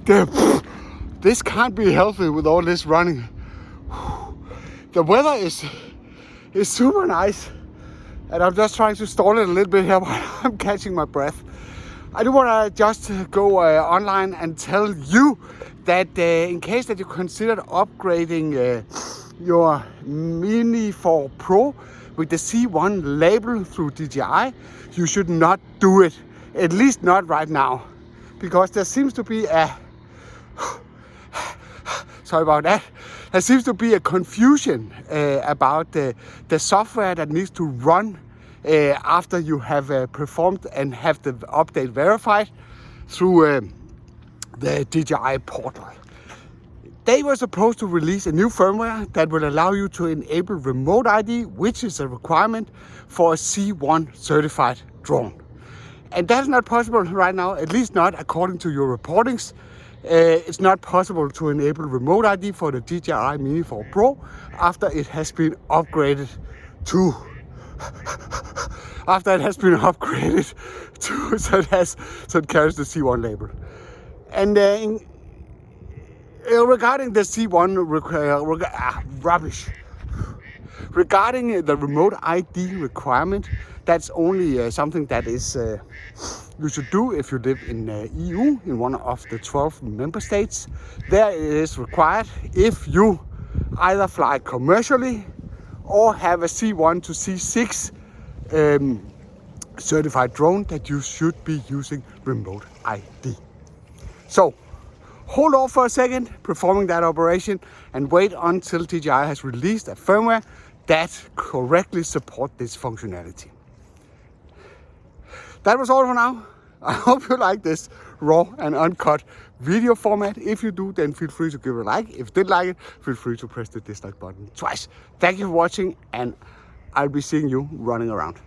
this can't be healthy with all this running. The weather is super nice, and I'm just trying to stall it a little bit here while I'm catching my breath. I do want to just go online and tell you that in case that you considered upgrading your Mini 4 Pro with the C1 label through DJI, you should not do it, at least not right now, because there seems to be sorry about that. There seems to be a confusion about the software that needs to run after you have performed and have the update verified through the DJI portal. They were supposed to release a new firmware that will allow you to enable remote ID, which is a requirement for a C1 certified drone. And that's not possible right now, at least not according to your reportings. It's not possible to enable remote ID for the DJI Mini 4 Pro after it has been upgraded to so it carries the C1 label. And regarding the C1 rubbish. Regarding the remote ID requirement, that's only something that is you should do if you live in EU, in one of the 12 member states. There it is required if you either fly commercially or have a C1 to C6 certified drone, that you should be using remote ID. So hold off for a second performing that operation and wait until DJI has released a firmware that correctly supports this functionality. That was all for now. I hope you like this raw and uncut video format. If you do, then feel free to give it a like. If you did like it, feel free to press the dislike button twice. Thank you for watching, and I'll be seeing you running around.